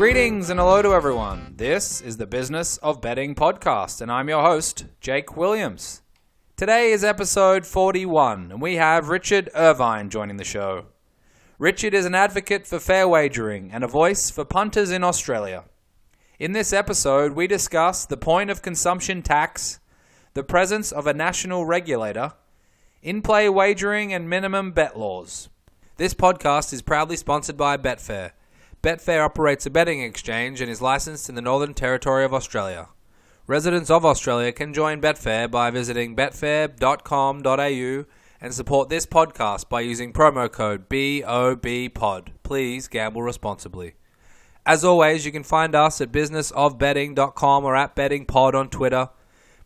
Greetings and hello to everyone. This is the Business of Betting podcast, and I'm your host, Jake Williams. Today is episode 41, and we have Richard Irvine joining the show. Richard is an advocate for fair wagering and a voice for punters in Australia. In this episode, we discuss the point of consumption tax, the presence of a national regulator, in-play wagering and minimum bet laws. This podcast is proudly sponsored by Betfair. Betfair operates a betting exchange and is licensed in the Northern Territory of Australia. Residents of Australia can join Betfair by visiting betfair.com.au and support this podcast by using promo code BOBPOD. Please gamble responsibly. As always, you can find us at businessofbetting.com or at bettingpod on Twitter.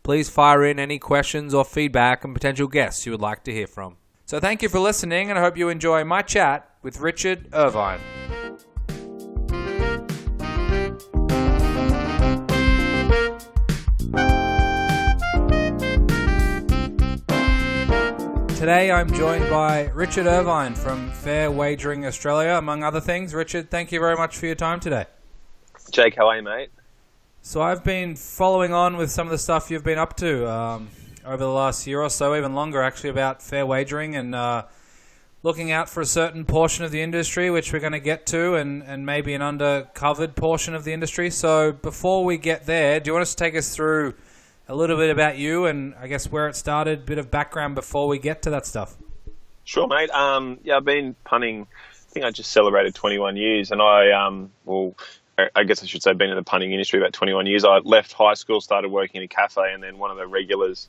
Please fire in any questions or feedback and potential guests you would like to hear from. So thank you for listening, and I hope you enjoy my chat with Richard Irvine. Today I'm joined by Richard Irvine from Fair Wagering Australia, among other things. Richard, thank you very much for your time today. Jake, how are you, mate? So I've been following on with some of the stuff you've been up to over the last year or so, even longer actually, about fair wagering and looking out for a certain portion of the industry, which we're going to get to, and maybe an undercovered portion of the industry. So before we get there, do you want us to take us through a little bit about you and I guess where it started, a bit of background before we get to that stuff? Sure, mate. I've been punting. I think I just celebrated 21 years, and I guess I should say been in the punting industry about 21 years. I left high school, started working in a cafe, and then one of the regulars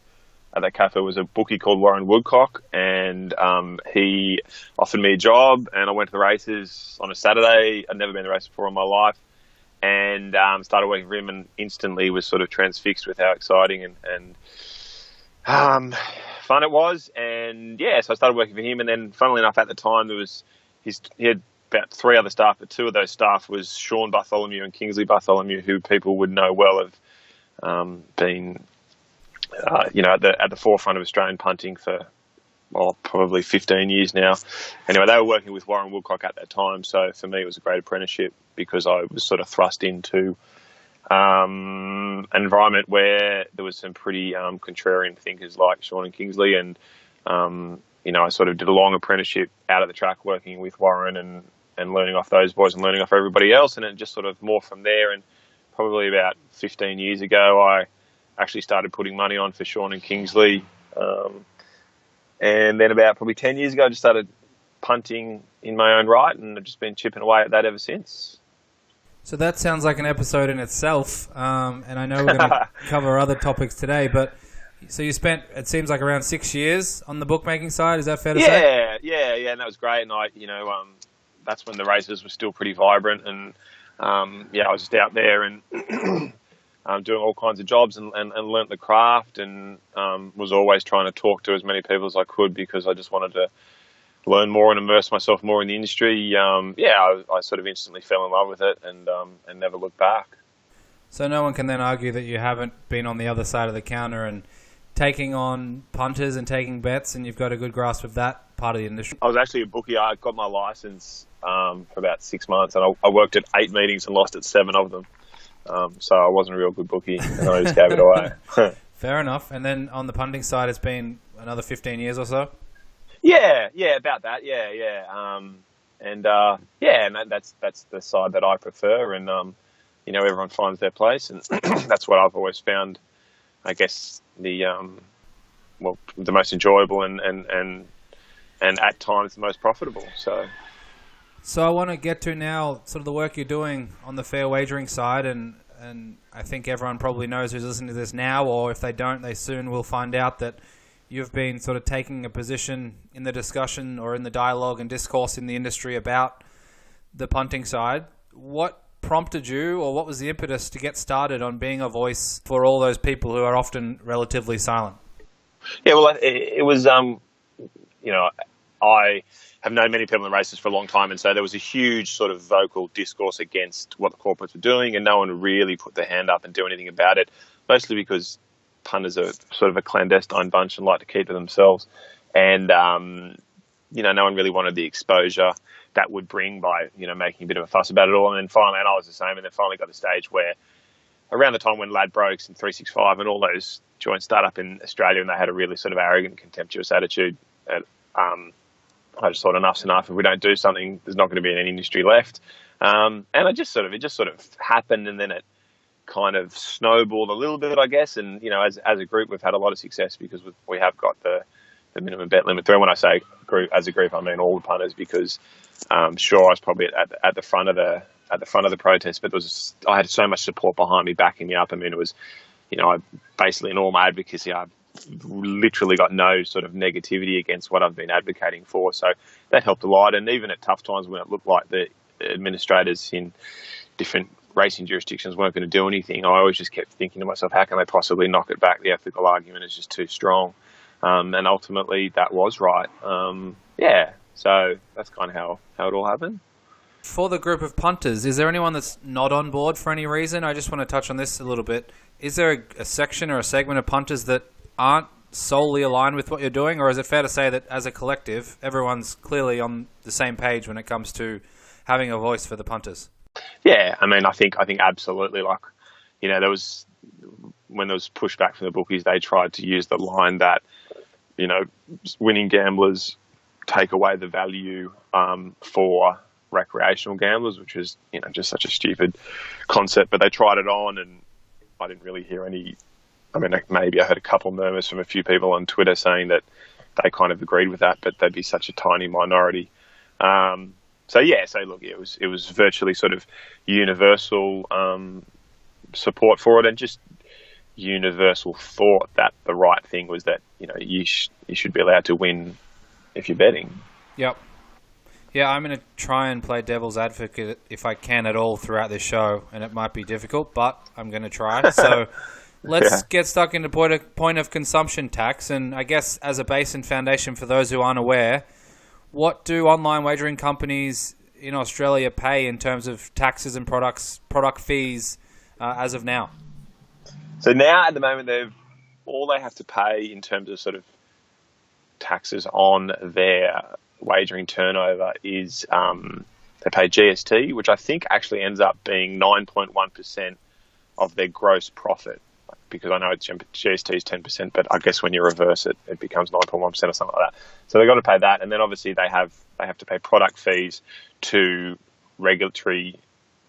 at that cafe was a bookie called Warren Woodcock, and he offered me a job, and I went to the races on a Saturday. I'd never been to the races before in my life. And started working for him, and instantly was sort of transfixed with how exciting and fun it was. And yeah, so I started working for him. And then, funnily enough, at the time he had about three other staff, but two of those staff was Sean Bartholomew and Kingsley Bartholomew, who people would know well have been at the forefront of Australian punting for probably 15 years now. Anyway, they were working with Warren Woodcock at that time, so for me it was a great apprenticeship because I was sort of thrust into an environment where there was some pretty contrarian thinkers like Sean and Kingsley, and I sort of did a long apprenticeship out at the track working with Warren and learning off those boys and learning off everybody else, and it just sort of morphed from there. And probably about 15 years ago I actually started putting money on for Sean and Kingsley. And then about probably 10 years ago, I just started punting in my own right, and I've just been chipping away at that ever since. So that sounds like an episode in itself, and I know we're going to cover other topics today, but so you spent, it seems like, around 6 years on the bookmaking side. Is that fair to say? Yeah, and that was great. And that's when the races were still pretty vibrant, and I was just out there and doing all kinds of jobs and learnt the craft, and was always trying to talk to as many people as I could because I just wanted to learn more and immerse myself more in the industry. I sort of instantly fell in love with it and never looked back. So no one can then argue that you haven't been on the other side of the counter and taking on punters and taking bets, and you've got a good grasp of that part of the industry. I was actually a bookie. I got my license for about 6 months, and I worked at 8 meetings and lost at 7 of them. So I wasn't a real good bookie, and I just gave it away. Fair enough. And then on the punting side, it's been another 15 years or so? Yeah, about that. And that's the side that I prefer, and everyone finds their place, and that's what I've always found, I guess, the most enjoyable and at times the most profitable. So I want to get to now sort of the work you're doing on the fair wagering side, and I think everyone probably knows who's listening to this now, or if they don't, they soon will find out that you've been sort of taking a position in the discussion or in the dialogue and discourse in the industry about the punting side. What prompted you, or what was the impetus to get started on being a voice for all those people who are often relatively silent? Yeah, well, it was, I have known many people in races for a long time, and so there was a huge sort of vocal discourse against what the corporates were doing, and no one really put their hand up and do anything about it, mostly because punters are sort of a clandestine bunch and like to keep to themselves. And, no one really wanted the exposure that would bring by, making a bit of a fuss about it all. And then finally, and I was the same, and then finally got to the stage where around the time when Ladbrokes and 365 and all those joints start up in Australia, and they had a really sort of arrogant, contemptuous attitude that I just thought enough's enough. If we don't do something, there's not going to be any industry left. And it just sort of happened, and then it kind of snowballed a little bit, I guess. And, as a group, we've had a lot of success because we have got the minimum bet limit through. And when I say group, as a group, I mean all the punters, because sure, I was probably at the front of the protest, but I had so much support behind me, backing me up. I mean, it was, I basically, in all my advocacy, I've literally got no sort of negativity against what I've been advocating for. So that helped a lot. And even at tough times when it looked like the administrators in different racing jurisdictions weren't going to do anything, I always just kept thinking to myself, how can they possibly knock it back? The ethical argument is just too strong. And ultimately that was right. So that's kind of how it all happened. For the group of punters, is there anyone that's not on board for any reason? I just want to touch on this a little bit. Is there a section or a segment of punters that aren't solely aligned with what you're doing, or is it fair to say that as a collective, everyone's clearly on the same page when it comes to having a voice for the punters? Yeah, I mean, I think absolutely. Like, there was, when there was pushback from the bookies, they tried to use the line that, winning gamblers take away the value for recreational gamblers, which is, just such a stupid concept. But they tried it on, and I didn't really hear any. I mean, maybe I heard a couple murmurs from a few people on Twitter saying that they kind of agreed with that, but they'd be such a tiny minority. So look, it was virtually sort of universal support for it, and just universal thought that the right thing was that you should be allowed to win if you're betting. Yep. Yeah, I'm going to try and play devil's advocate if I can at all throughout this show, and it might be difficult, but I'm going to try. So let's get stuck into point of consumption tax, and I guess as a base and foundation for those who aren't aware, what do online wagering companies in Australia pay in terms of taxes and product fees as of now? So now, at the moment, all they have to pay in terms of sort of taxes on their wagering turnover is they pay GST, which I think actually ends up being 9.1% of their gross profit. Because I know GST is 10%, but I guess when you reverse it, it becomes 9.1% or something like that. So they've got to pay that, and then obviously they have to pay product fees to regulatory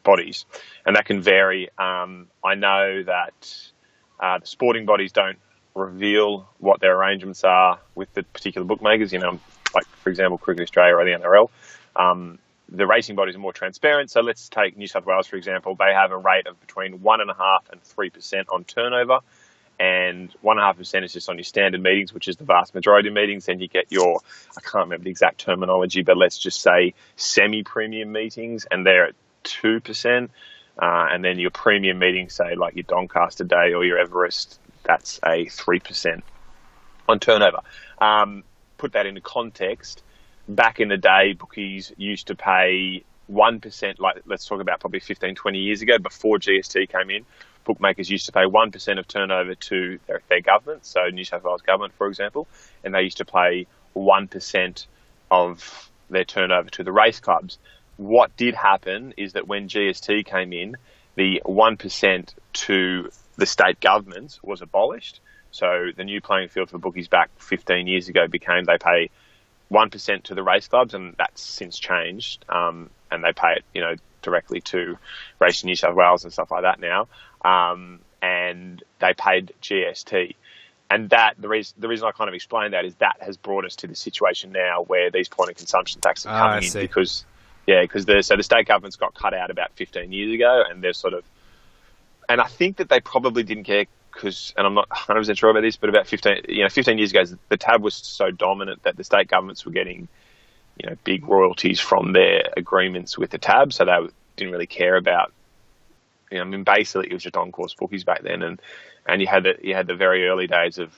bodies, and that can vary. I know that the sporting bodies don't reveal what their arrangements are with the particular bookmakers. Like for example, Cricket Australia or the NRL. The racing bodies are more transparent. So let's take New South Wales, for example. They have a rate of between 1.5% and 3% on turnover. And 1.5% is just on your standard meetings, which is the vast majority of meetings. Then you get your, I can't remember the exact terminology, but let's just say semi-premium meetings, and they're at 2%. And then your premium meetings, say like your Doncaster Day or your Everest, that's a 3% on turnover. Put that into context. Back in the day, bookies used to pay 1%, like let's talk about probably 15, 20 years ago, before GST came in. Bookmakers used to pay 1% of turnover to their government, so New South Wales government, for example, and they used to pay 1% of their turnover to the race clubs. What did happen is that when GST came in, the 1% to the state governments was abolished. So the new playing field for bookies back 15 years ago became they pay 1% to the race clubs, and that's since changed. And they pay it, directly to Racing New South Wales and stuff like that now. And they paid GST. And that the reason I kind of explained that is that has brought us to the situation now where these point of consumption taxes are coming in because the state governments got cut out about 15 years ago, and they're sort of, and I think that they probably didn't care because, and I'm not 100% sure about this, but about 15 years ago, the tab was so dominant that the state governments were getting, big royalties from their agreements with the tab, so they didn't really care about, basically it was just on-course bookies back then, and you had the very early days of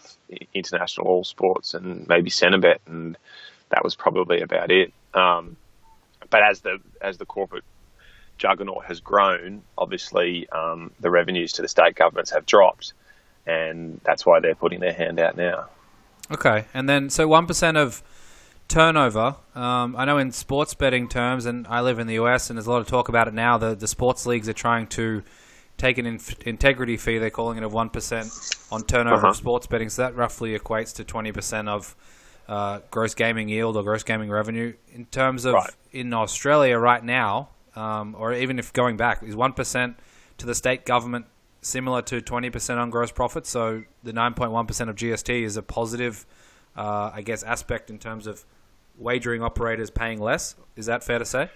international all sports and maybe Centrebet, and that was probably about it. But as the corporate juggernaut has grown, obviously the revenues to the state governments have dropped, and that's why they're putting their hand out now. Okay, and then so 1% of turnover. I know in sports betting terms, and I live in the US, and there's a lot of talk about it now. The sports leagues are trying to take an integrity fee. They're calling it a 1% on turnover of sports betting. So that roughly equates to 20% of gross gaming yield or gross gaming revenue. In terms of in Australia right now, or even if going back, is 1% to the state government similar to 20% on gross profit? So the 9.1% of GST is a positive, aspect in terms of wagering operators paying less. Is that fair to say?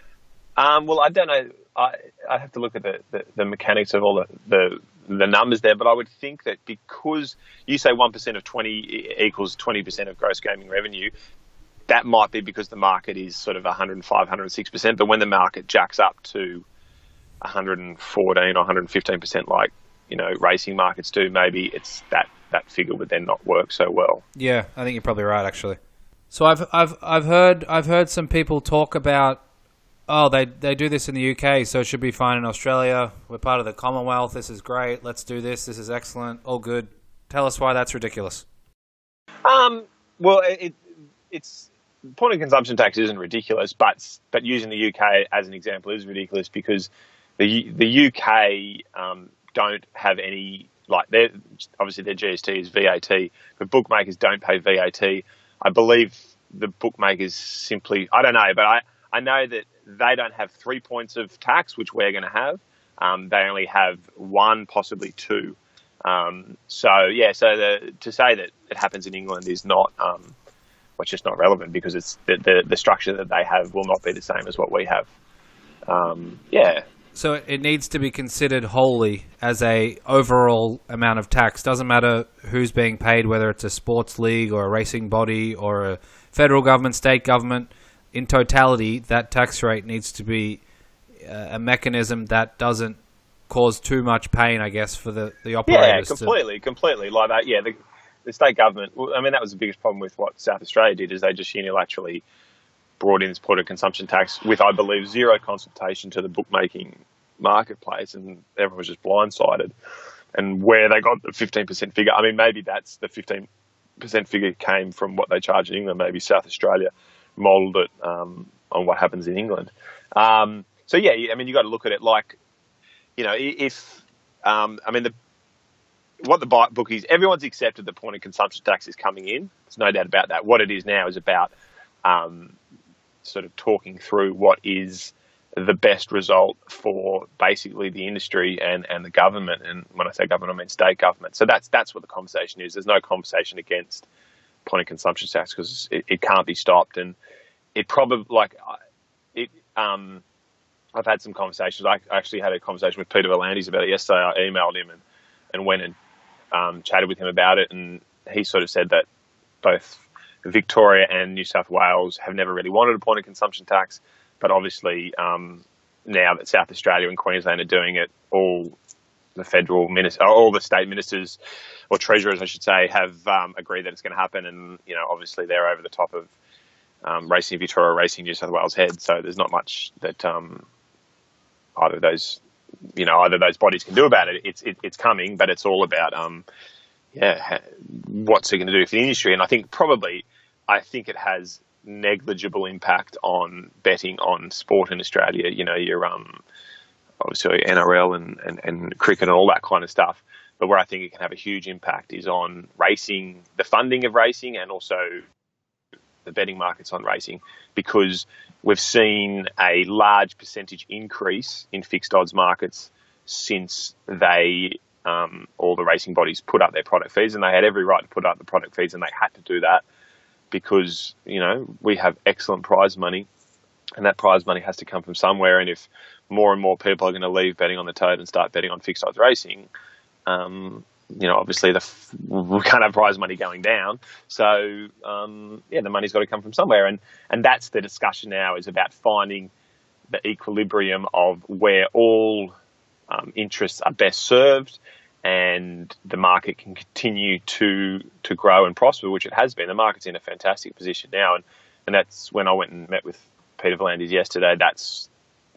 Well, I don't know. I have to look at the mechanics of all the numbers there, but I would think that because you say 1% of 20 equals 20% of gross gaming revenue, that might be because the market is sort of 105, 106%. But when the market jacks up to 114 or 115%, like racing markets do, maybe it's that figure would then not work so well. Yeah, I think you're probably right, actually. So I've heard some people talk about, they do this in the UK, so it should be fine in Australia. We're part of the Commonwealth. This is great. Let's do this. This is excellent. All good. Tell us why that's ridiculous. Well, it's point of consumption tax isn't ridiculous, but using the UK as an example is ridiculous because the UK don't have any, like, obviously their GST is VAT, but bookmakers don't pay VAT. I believe the bookmakers simply, I don't know, but I know that they don't have 3 points of tax, which we're going to have. They only have 1, possibly 2. To say that it happens in England is not, it's just not relevant because it's the structure that they have will not be the same as what we have. So it needs to be considered wholly as a overall amount of tax. Doesn't matter who's being paid, whether it's a sports league or a racing body or a federal government, state government. In totality, that tax rate needs to be a mechanism that doesn't cause too much pain, I guess, for the operators. Yeah, completely. Like that, the state government, I mean, that was the biggest problem with what South Australia did, is they just unilaterally brought in this point of consumption tax with, I believe, zero consultation to the bookmaking marketplace, and everyone was just blindsided. And where they got the 15% figure, I mean, maybe that's the 15% figure came from what they charge in England. Maybe South Australia modelled it on what happens in England. I mean, you got to look at it like, what the bookies, everyone's accepted the point of consumption tax is coming in. There's no doubt about that. What it is now is about sort of talking through what is the best result for basically the industry and the government. And when I say government, I mean state government. So that's what the conversation is. There's no conversation against point of consumption tax because it can't be stopped. And it probably, I've had some conversations. I actually had a conversation with Peter V'landys about it yesterday. I emailed him and went and chatted with him about it. And he sort of said that both Victoria and New South Wales have never really wanted a point of consumption tax. But obviously, now that South Australia and Queensland are doing it, all the all the state ministers or treasurers, I should say, have agreed that it's going to happen. And obviously, they're over the top of Racing Victoria, Racing New South Wales head. So there's not much that either of those bodies can do about it. It's coming, but it's all about what's it going to do for the industry. And I think it has negligible impact on betting on sport in Australia. Your obviously NRL and cricket and all that kind of stuff. But where I think it can have a huge impact is on racing, the funding of racing, and also the betting markets on racing, because we've seen a large percentage increase in fixed odds markets since all the racing bodies put up their product fees, and they had every right to put up the product fees, and they had to do that because, we have excellent prize money, and that prize money has to come from somewhere. And if more and more people are going to leave betting on the tote and start betting on fixed odds racing, obviously we can't have prize money going down. So, the money's got to come from somewhere. And that's the discussion now, is about finding the equilibrium of where all interests are best served and the market can continue to grow and prosper, which it has been. The market's in a fantastic position now. And that's when I went and met with Peter V'landys yesterday.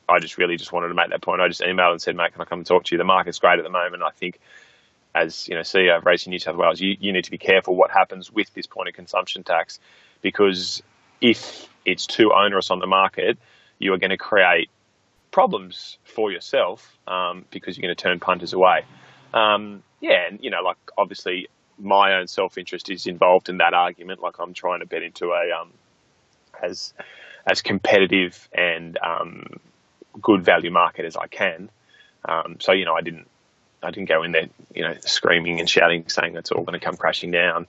I just really just wanted to make that point. I just emailed and said, mate, can I come and talk to you? The market's great at the moment. I think, as CEO of Racing New South Wales, you need to be careful what happens with this point of consumption tax, because if it's too onerous on the market, you are going to create problems for yourself because you're going to turn punters away. And obviously my own self-interest is involved in that argument. Like, I'm trying to bet into a as competitive and good value market as I can. So I didn't go in there, screaming and shouting, saying it's all going to come crashing down.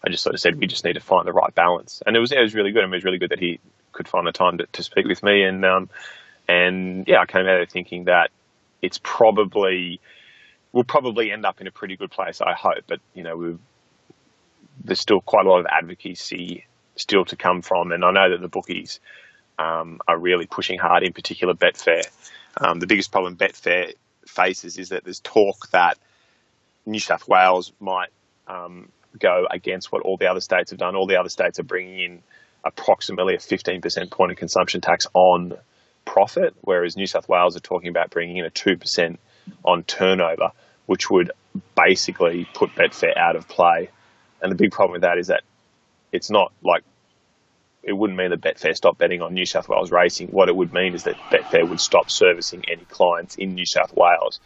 I just sort of said we just need to find the right balance, and it was really good. I mean, it was really good that he could find the time to speak with me, and I came out of thinking that we'll probably end up in a pretty good place, I hope. But there's still quite a lot of advocacy still to come from, and I know that the bookies are really pushing hard, in particular Betfair. The biggest problem Betfair faces is that there's talk that New South Wales might go against what all the other states have done. All the other states are bringing in approximately a 15% point of consumption tax on profit, whereas New South Wales are talking about bringing in a 2% on turnover, which would basically put Betfair out of play. And the big problem with that is that it's not like, it wouldn't mean that Betfair stopped betting on New South Wales racing. What it would mean is that Betfair would stop servicing any clients in New South Wales.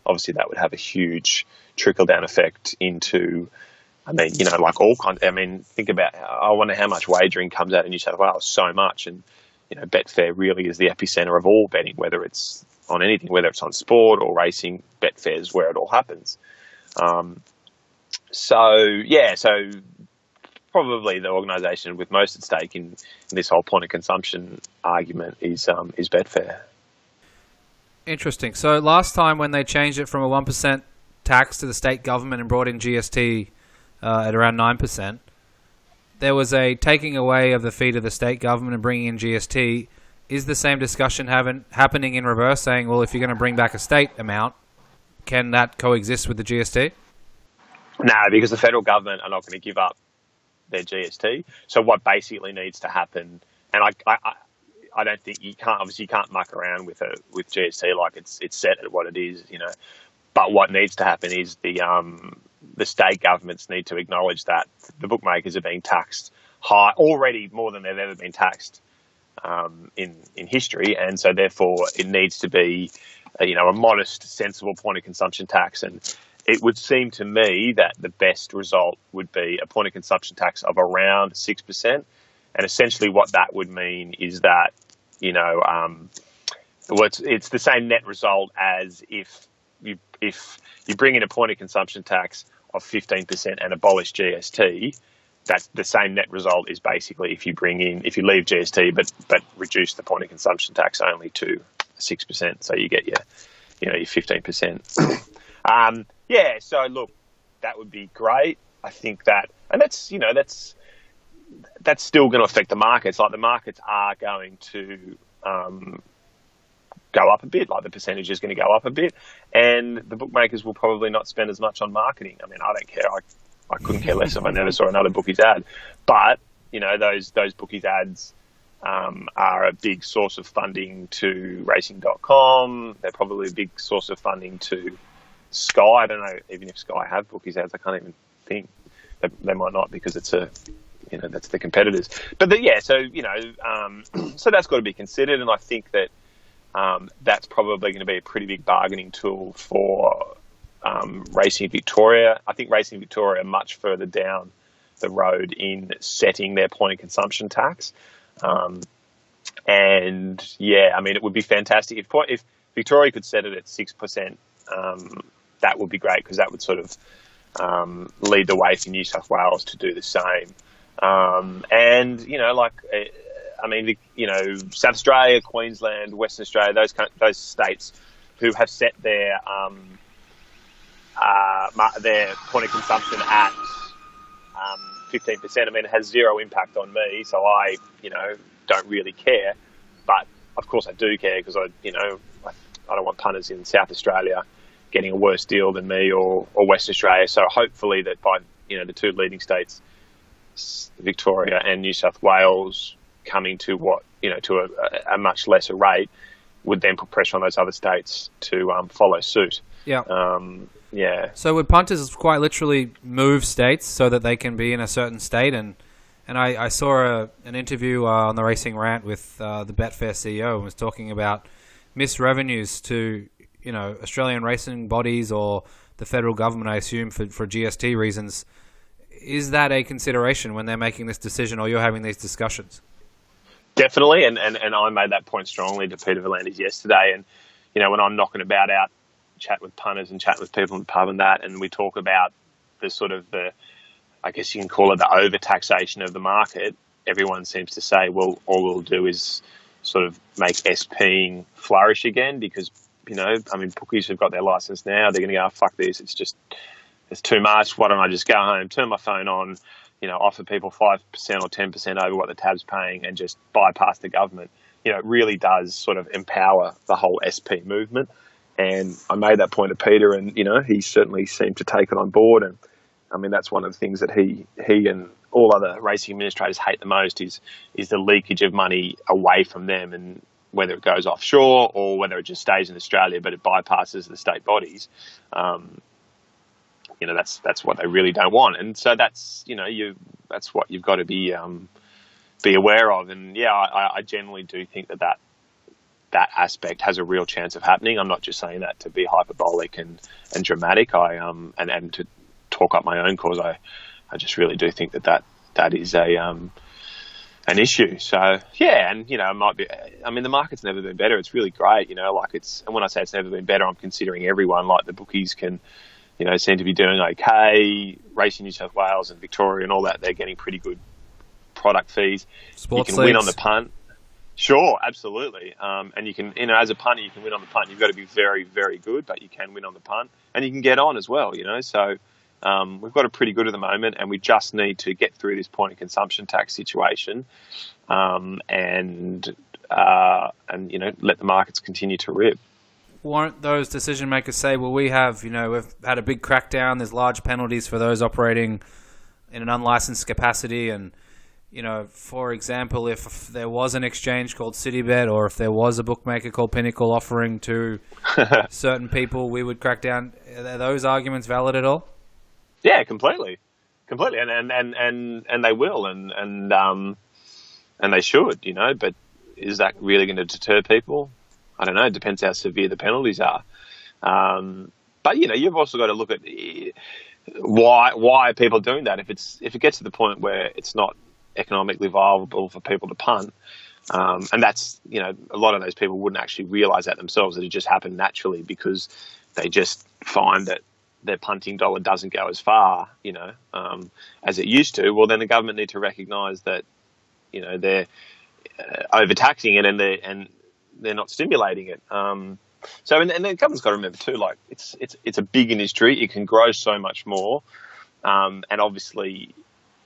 Obviously, that would have a huge trickle-down effect into, all kinds. Think about, I wonder how much wagering comes out of New South Wales. So much. And, Betfair really is the epicenter of all betting, whether it's on anything, whether it's on sport or racing. Betfair is where it all happens. So probably the organisation with most at stake in this whole point of consumption argument is Betfair. Interesting. So last time when they changed it from a 1% tax to the state government and brought in GST at around 9%, there was a taking away of the fee to the state government and bringing in GST. Is the same discussion happening in reverse, saying, well, if you're going to bring back a state amount, can that coexist with the GST? No, because the federal government are not going to give up their GST. So what basically needs to happen, and I don't think you can't muck around with GST, like it's set at what it is, But what needs to happen is the state governments need to acknowledge that the bookmakers are being taxed high, already more than they've ever been taxed in history, and so therefore it needs to be a modest, sensible point of consumption tax. And it would seem to me that the best result would be a point of consumption tax of around 6%. And essentially what that would mean is that, it's the same net result as if you bring in a point of consumption tax of 15% and abolish GST. That's the same net result is basically if you leave GST but reduce the point of consumption tax only to 6%. So you get your 15%. So look, that would be great. I think that, and that's still going to affect the markets. Like, the markets are going to go up a bit. Like, the percentage is going to go up a bit, and the bookmakers will probably not spend as much on marketing. I don't care. I couldn't care less if I never saw another bookies ad. But those bookies ads are a big source of funding to racing.com. They're probably a big source of funding to Sky. I don't know even if Sky have bookies ads. I can't even think. They might not, because it's that's the competitors. But so that's got to be considered, and I think that that's probably going to be a pretty big bargaining tool for Racing Victoria. I think Racing Victoria are much further down the road in setting their point of consumption tax. It would be fantastic if Victoria could set it at 6%. That would be great, because that would sort of lead the way for New South Wales to do the same. South Australia, Queensland, Western Australia, those states who have set their point of consumption at 15%. It has zero impact on me, so I don't really care. But of course I do care, because I don't want punters in South Australia getting a worse deal than me or Western Australia. So hopefully that by the two leading states, Victoria and New South Wales, coming to to a much lesser rate, would then put pressure on those other states to follow suit. Yeah. So would punters quite literally move states so that they can be in a certain state and And I saw an interview on the Racing Rant with the Betfair CEO and was talking about missed revenues to, Australian racing bodies or the federal government, I assume, for GST reasons. Is that a consideration when they're making this decision or you're having these discussions? Definitely, and I made that point strongly to Peter V'landys yesterday. And, when I'm knocking about out, chat with punters and chat with people in the pub and that, and we talk about I guess you can call it the over-taxation of the market, everyone seems to say, well, all we'll do is sort of make SPing flourish again because, bookies who've got their license now, they're going to go, oh, fuck this, it's too much. Why don't I just go home, turn my phone on, offer people 5% or 10% over what the tab's paying and just bypass the government. It really does sort of empower the whole SP movement. And I made that point to Peter and, he certainly seemed to take it on board. And that's one of the things that he and all other racing administrators hate the most is the leakage of money away from them, and whether it goes offshore or whether it just stays in Australia but it bypasses the state bodies. That's what they really don't want, and so that's that's what you've got to be aware of. And I generally do think that aspect has a real chance of happening. I'm not just saying that to be hyperbolic and dramatic. And to talk up my own cause, I just really do think that is an issue. So and it might be. The market's never been better. It's really great. And when I say it's never been better, I'm considering everyone, like the bookies can, seem to be doing okay. Racing New South Wales and Victoria and all that, they're getting pretty good product fees. Sports you can win leagues. on the punt. Sure, absolutely. And you can, as a punter, you can win on the punt. You've got to be very, very good, but you can win on the punt. And you can get on as well, So we've got it pretty good at the moment, and we just need to get through this point of consumption tax situation and let the markets continue to rip. Won't those decision makers say, well, we've had a big crackdown, there's large penalties for those operating in an unlicensed capacity, and for example, if there was an exchange called CityBet or if there was a bookmaker called Pinnacle offering to certain people, we would crack down. Are those arguments valid at all? Yeah, completely, and they will, and they should, But is that really going to deter people? I don't know. It depends how severe the penalties are. But you've also got to look at why are people doing that. If it gets to the point where it's not economically viable for people to punt, and that's a lot of those people wouldn't actually realise that themselves, that it just happened naturally because they just find that their punting dollar doesn't go as far as it used to. Well, then the government need to recognise that they're overtaxing it and they're not stimulating it. And the government's got to remember too, like it's a big industry. It can grow so much more, and obviously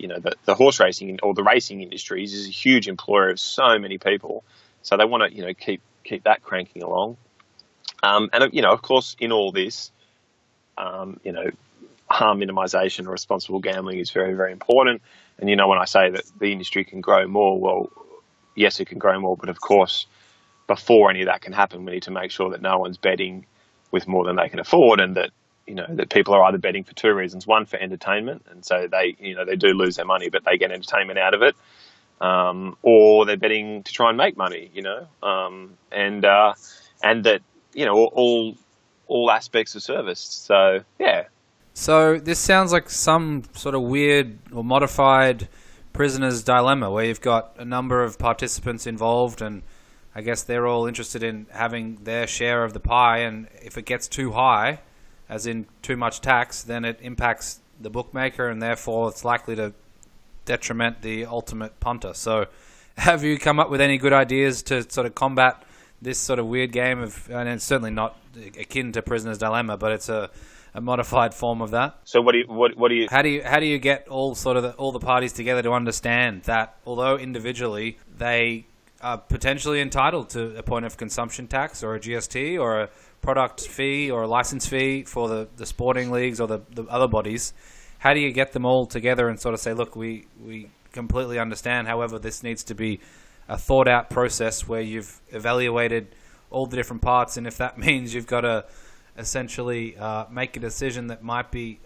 the horse racing or the racing industries is a huge employer of so many people. So they want to, keep that cranking along. And of course, in all this, harm minimisation or responsible gambling is very, very important. And when I say that the industry can grow more, well, yes, it can grow more, but of course, before any of that can happen, we need to make sure that no one's betting with more than they can afford, and that that people are either betting for two reasons: one, for entertainment, and so they do lose their money, but they get entertainment out of it, or they're betting to try and make money, and that all aspects of service. So yeah. So this sounds like some sort of weird or modified prisoner's dilemma, where you've got a number of participants involved, and I guess they're all interested in having their share of the pie, and if it gets too high, as in too much tax, then it impacts the bookmaker, and therefore it's likely to detriment the ultimate punter. So have you come up with any good ideas to sort of combat this sort of weird game of, and it's certainly not akin to prisoner's dilemma, but it's a modified form of that? So what do you? How do you get all the parties together to understand that although individually they are potentially entitled to a point of consumption tax or a GST or a product fee or a license fee for the sporting leagues or the other bodies, how do you get them all together and sort of say, look, we completely understand, however, this needs to be a thought out process where you've evaluated all the different parts, and if that means you've got to essentially make a decision that might be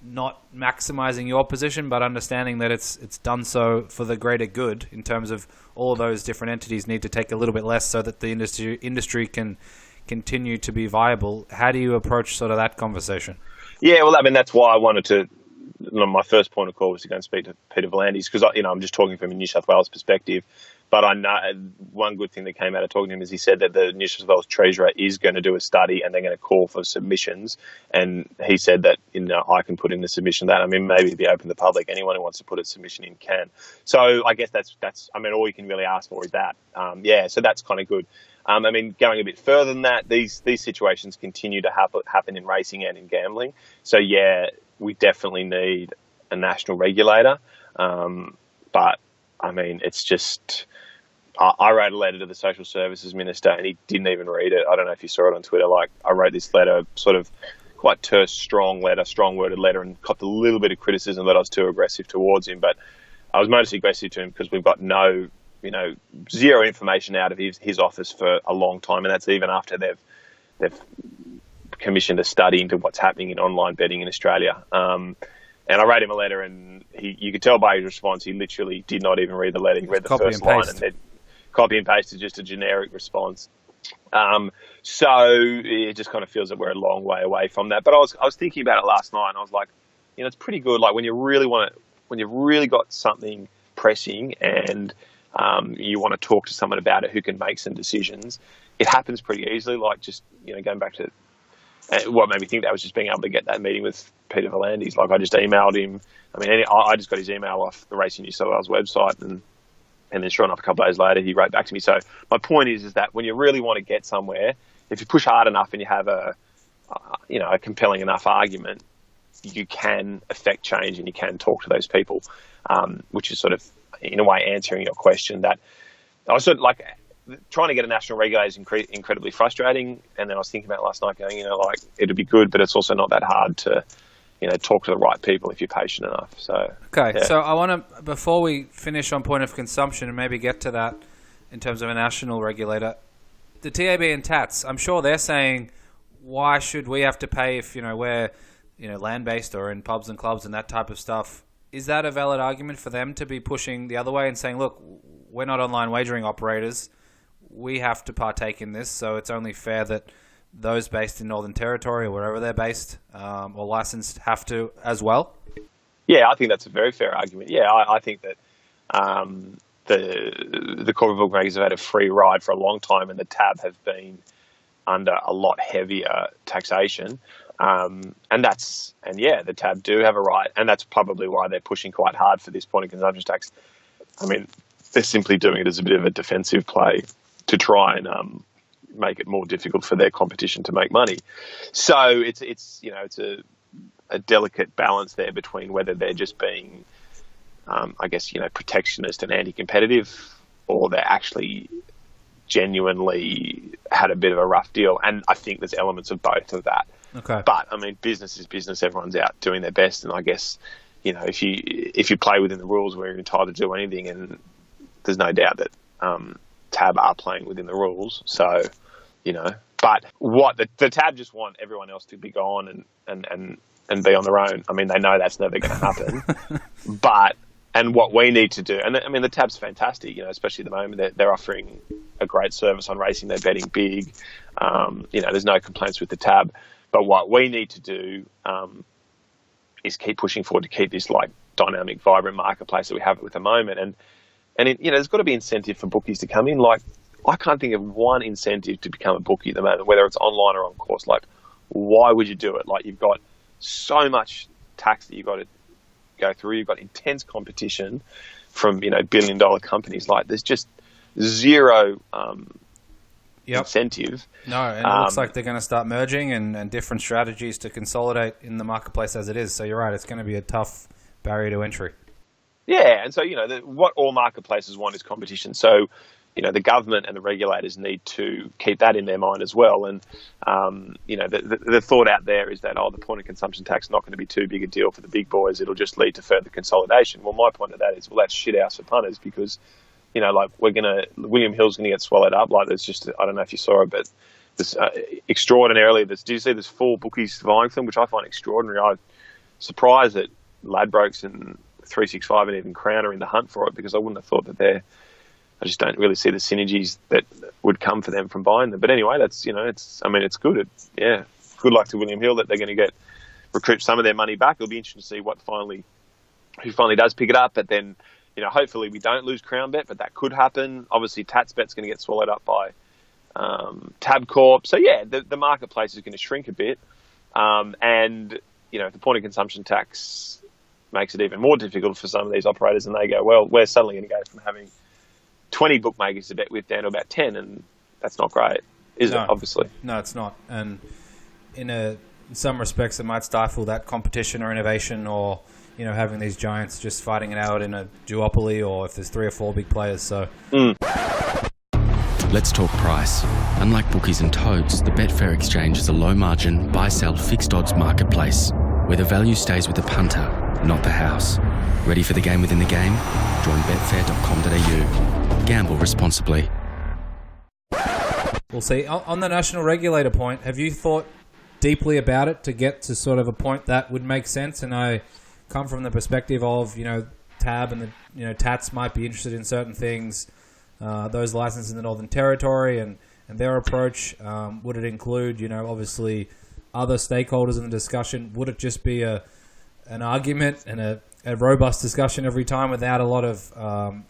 not maximizing your position, but understanding that it's done so for the greater good in terms of all of those different entities need to take a little bit less so that the industry can continue to be viable. How do you approach sort of that conversation? Yeah, well, I mean, that's why I wanted to. My first point of call was to go and speak to Peter V'landys because I'm just talking from a New South Wales perspective. But I know one good thing that came out of talking to him is he said that the New South Wales Treasurer is going to do a study and they're going to call for submissions. And he said that I can put in the submission that. I mean, maybe it'd be open to the public. Anyone who wants to put a submission in can. So I guess that's. I mean, all you can really ask for is that. So that's kind of good. I mean, going a bit further than that, these situations continue to happen in racing and in gambling. So yeah, we definitely need a national regulator. But I mean, it's just. I wrote a letter to the Social Services Minister and he didn't even read it. I don't know if you saw it on Twitter. Like, I wrote this letter, sort of quite terse, strong-worded letter, and copped a little bit of criticism that I was too aggressive towards him. But I was mostly aggressive to him because we've got zero information out of his office for a long time, and that's even after they've commissioned a study into what's happening in online betting in Australia. And I wrote him a letter, and you could tell by his response, he literally did not even read the letter. He read the first line and then copy and paste is just a generic response. So it just kind of feels that we're a long way away from that. But I was thinking about it last night and I was like, it's pretty good. Like when you've really got something pressing and you want to talk to someone about it who can make some decisions, it happens pretty easily. Like just, going back to what made me think that was just being able to get that meeting with Peter V'landys. Like I just emailed him. I mean, I just got his email off the Racing New South Wales website and then sure enough, a couple of days later, he wrote back to me. So my point is that when you really want to get somewhere, if you push hard enough and you have a compelling enough argument, you can affect change and you can talk to those people, which is sort of, in a way, answering your question. That I was sort of like trying to get a national regulator is incredibly frustrating. And then I was thinking about it last night going, it'd be good, but it's also not that hard to talk to the right people if you're patient enough. So okay, yeah. So I want to, before we finish on point of consumption and maybe get to that in terms of a national regulator, the TAB and TATS, I'm sure they're saying, why should we have to pay if we're land-based or in pubs and clubs and that type of stuff? Is that a valid argument for them to be pushing the other way and saying, look, we're not online wagering operators, we have to partake in this, so it's only fair that those based in Northern Territory or wherever they're based or licensed have to as well? Yeah, I think that's a very fair argument. Yeah, I think that the corporate bookmakers have had a free ride for a long time and the TAB have been under a lot heavier taxation. The TAB do have a right, and that's probably why they're pushing quite hard for this point of consumption tax. I mean, they're simply doing it as a bit of a defensive play to try and make it more difficult for their competition to make money. So it's a delicate balance there between whether they're just being, protectionist and anti-competitive, or they're actually genuinely had a bit of a rough deal. And I think there's elements of both of that. Okay. But I mean, business is business. Everyone's out doing their best, and I guess if you play within the rules, we're entitled to do anything, and there's no doubt that TAB are playing within the rules. So. But what the TAB just want everyone else to be gone and be on their own. I mean, they know that's never going to happen. And what we need to do, and I mean, the TAB's fantastic, especially at the moment, they're offering a great service on racing. They're betting big. There's no complaints with the TAB. But what we need to do is keep pushing forward to keep this like dynamic, vibrant marketplace that we have at the moment. And there's got to be incentive for bookies to come in. Like, I can't think of one incentive to become a bookie at the moment, whether it's online or on course. Like, why would you do it? Like, you've got so much tax that you've got to go through. You've got intense competition from, billion-dollar companies. Like, there's just zero incentive. No, and it looks like they're going to start merging and different strategies to consolidate in the marketplace as it is. So you're right, it's going to be a tough barrier to entry. Yeah, and so, what all marketplaces want is competition. So, the government and the regulators need to keep that in their mind as well. And, the thought out there is that, the point of consumption tax is not going to be too big a deal for the big boys. It'll just lead to further consolidation. Well, my point of that is, that's shit house for punters because, William Hill's going to get swallowed up. Like, there's just, I don't know if you saw it, but there's extraordinarily, did you see there's 4 bookies vying for them, which I find extraordinary. surprised that Ladbrokes and 365 and even Crown are in the hunt for it, because I wouldn't have thought that I just don't really see the synergies that would come for them from buying them. But anyway, it's good. Good luck to William Hill that they're going to recoup some of their money back. It'll be interesting to see who finally does pick it up. But then, hopefully we don't lose CrownBet, but that could happen. Obviously, TatsBet's going to get swallowed up by Tabcorp. So yeah, the marketplace is going to shrink a bit. And if the point of consumption tax makes it even more difficult for some of these operators, and they go, well, we're suddenly going to go from having 20 bookmakers to bet with down to about 10, and that's not great, is it? Obviously. No, it's not. And in some respects, it might stifle that competition or innovation, or having these giants just fighting it out in a duopoly, or if there's 3 or 4 big players. So. Let's talk price. Unlike bookies and toads, the Betfair Exchange is a low-margin, buy-sell, fixed-odds marketplace where the value stays with the punter, not the house. Ready for the game within the game? Join betfair.com.au. Gamble responsibly. We'll see. On the national regulator point, have you thought deeply about it to get to sort of a point that would make sense? And I come from the perspective of, Tab and the, Tats might be interested in certain things. Those licensed in the Northern Territory and their approach, would it include, obviously other stakeholders in the discussion? Would it just be an argument and a robust discussion every time without a lot of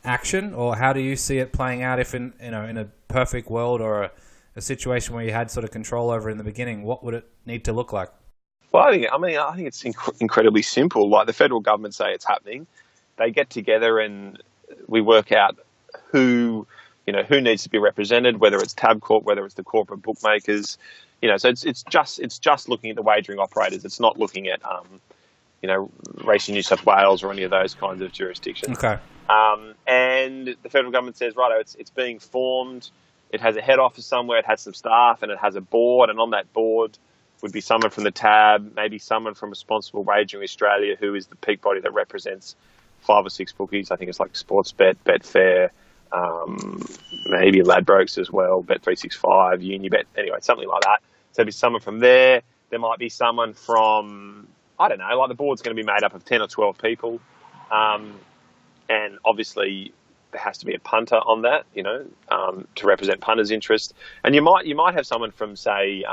action? Or how do you see it playing out if in a perfect world, or a situation where you had sort of control over it in the beginning? What would it need to look like? Well, I think it's incredibly simple. Like the federal government say it's happening, they get together and we work out who needs to be represented, whether it's Tabcorp, whether it's the corporate bookmakers, so it's just looking at the wagering operators. It's not looking at, Racing New South Wales or any of those kinds of jurisdictions. Okay. And the federal government says, righto, it's being formed. It has a head office somewhere, it has some staff, and it has a board, and on that board would be someone from the TAB, maybe someone from Responsible Wagering Australia, who is the peak body that represents 5 or 6 bookies. I think it's like Sportsbet, Betfair, maybe Ladbrokes as well, Bet365, Unibet, anyway, something like that. So there'd be someone from there. There might be someone from, I don't know, like the board's going to be made up of 10 or 12 people. And obviously there has to be a punter on that, to represent punters' interest. And you might have someone from, say,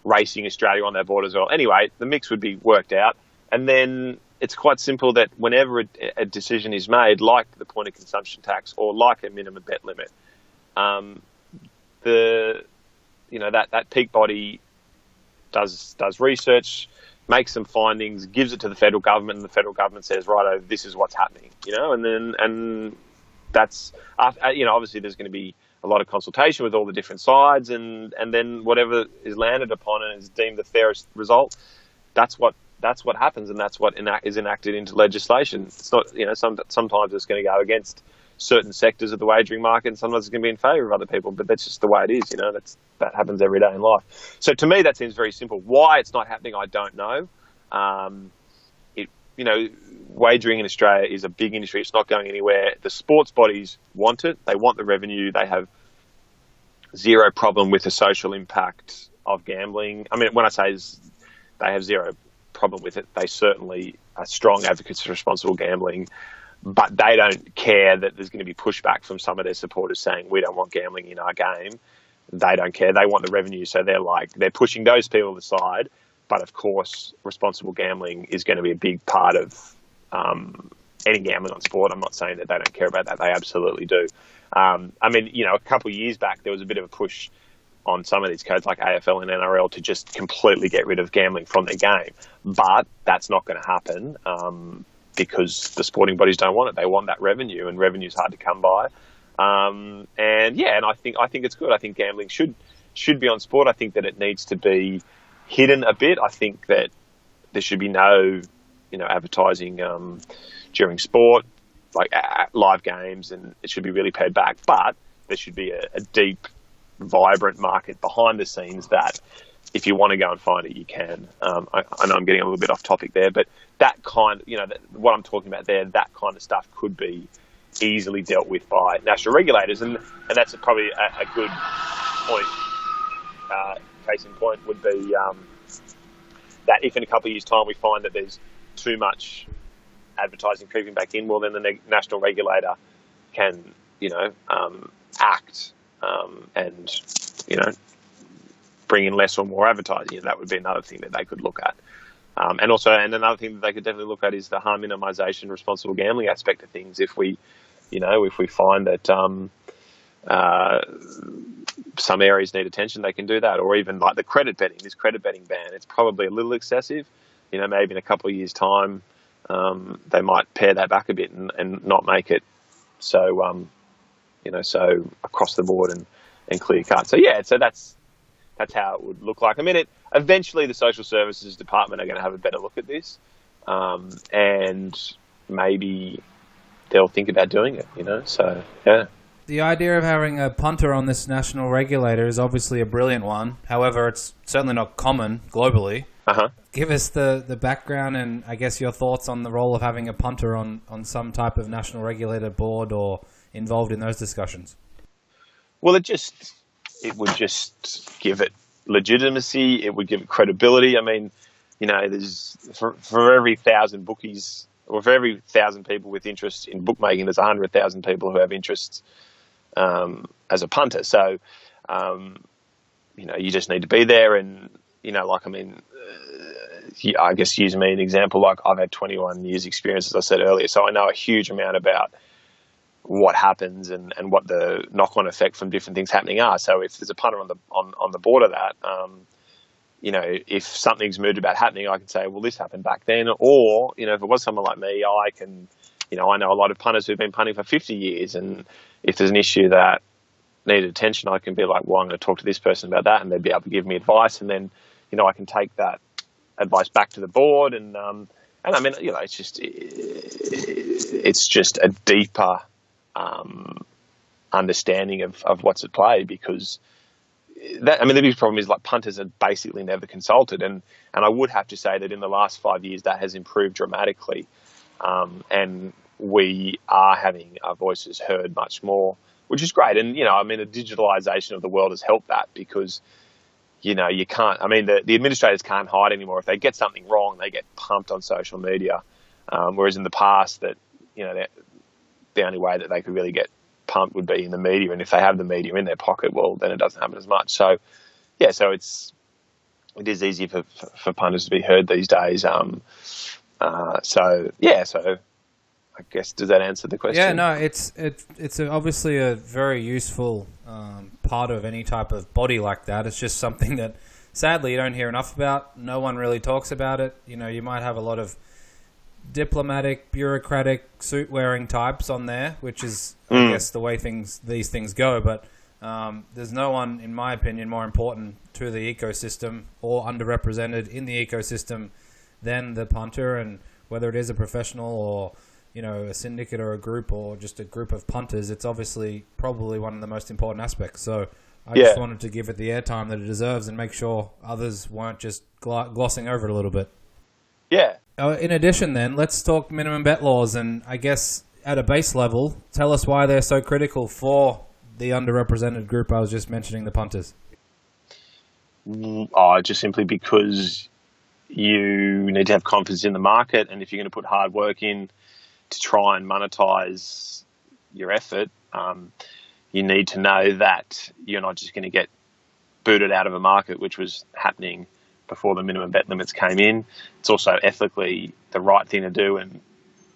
Racing Australia on that board as well. Anyway, the mix would be worked out. And then it's quite simple that whenever a decision is made, like the point of consumption tax or like a minimum bet limit, that peak body does research, makes some findings, gives it to the federal government, and the federal government says, righto, this is what's happening, and that's, obviously there's going to be a lot of consultation with all the different sides, and then whatever is landed upon and is deemed the fairest result, that's what happens, and that's what is enacted into legislation. It's not, sometimes it's going to go against certain sectors of the wagering market, and sometimes it's going to be in favour of other people, but that's just the way it is, that happens every day in life. So to me, that seems very simple. Why it's not happening, I don't know. Wagering in Australia is a big industry. It's not going anywhere. The sports bodies want it. They want the revenue. They have zero problem with the social impact of gambling. I mean, when I say they have zero problem with it, they certainly are strong advocates for responsible gambling, but they don't care that there's going to be pushback from some of their supporters saying, we don't want gambling in our game. They don't care. They want the revenue. So they're pushing those people aside. But of course, responsible gambling is going to be a big part of any gambling on sport. I'm not saying that they don't care about that. They absolutely do. A couple of years back, there was a bit of a push on some of these codes like AFL and NRL to just completely get rid of gambling from their game. But that's not going to happen because the sporting bodies don't want it. They want that revenue, and revenue is hard to come by. And I think it's good. I think gambling should be on sport. I think that it needs to be hidden a bit. I think that there should be no, advertising during sport, like live games, and it should be really paid back. But there should be a deep, vibrant market behind the scenes that if you want to go and find it, you can. I know I'm getting a little bit off topic there, but that kind, what I'm talking about there, that kind of stuff could be easily dealt with by national regulators, and that's probably a good point. Case in point would be that if in a couple of years' time we find that there's too much advertising creeping back in, well, then the national regulator can, act and, bring in less or more advertising. That would be another thing that they could look at. And another thing that they could definitely look at is the harm minimisation, responsible gambling aspect of things. If we find that some areas need attention, they can do that. Or even like this credit betting ban, it's probably a little excessive. Maybe in a couple of years' time, they might pare that back a bit and not make it so, so across the board and clear cut. So that's how it would look like. I mean, eventually the social services department are going to have a better look at this, and maybe they'll think about doing it. So yeah. The idea of having a punter on this national regulator is obviously a brilliant one. However, it's certainly not common globally. Give us the background and I guess your thoughts on the role of having a punter on some type of national regulator board or involved in those discussions. Well, it would just give it legitimacy. It would give it credibility. I mean, there's for every 1,000 bookies, or for every 1,000 people with interest in bookmaking, there's 100,000 people who have interests as a punter. So, you just need to be there. And, I guess use me an example. Like I've had 21 years experience, as I said earlier. So I know a huge amount about what happens and what the knock-on effect from different things happening are. So if there's a punter on the board of that, if something's moved about happening, I can say, well, this happened back then. Or, if it was someone like me, I can, I know a lot of punters who've been punting for 50 years. And if there's an issue that needed attention, I can be like, well, I'm going to talk to this person about that. And they'd be able to give me advice. And then, I can take that advice back to the board. And I mean, it's just a deeper understanding of what's at play, because the biggest problem is like punters are basically never consulted, and I would have to say that in the last 5 years that has improved dramatically, and we are having our voices heard much more, which is great. And the digitalization of the world has helped that, because you can't, the administrators can't hide anymore. If they get something wrong, they get pumped on social media, whereas in the past that the only way that they could really get pumped would be in the media, and if they have the media in their pocket, well, then it doesn't happen as much. So, so it is easy for punters to be heard these days. So I guess, does that answer the question? Yeah, no, it's obviously a very useful part of any type of body like that. It's just something that sadly you don't hear enough about. No one really talks about it. You might have a lot of diplomatic, bureaucratic, suit-wearing types on there, which is, I guess, the way these things go. But there's no one, in my opinion, more important to the ecosystem or underrepresented in the ecosystem than the punter. And whether it is a professional or a syndicate or a group or just a group of punters, it's obviously probably one of the most important aspects. So I just wanted to give it the airtime that it deserves and make sure others weren't just glossing over it a little bit. Yeah. In addition, then, let's talk minimum bet laws, and I guess at a base level, tell us why they're so critical for the underrepresented group I was just mentioning, the punters. Just simply because you need to have confidence in the market, and if you're going to put hard work in to try and monetize your effort, you need to know that you're not just going to get booted out of a market, which was happening before the minimum bet limits came in. It's also ethically the right thing to do, and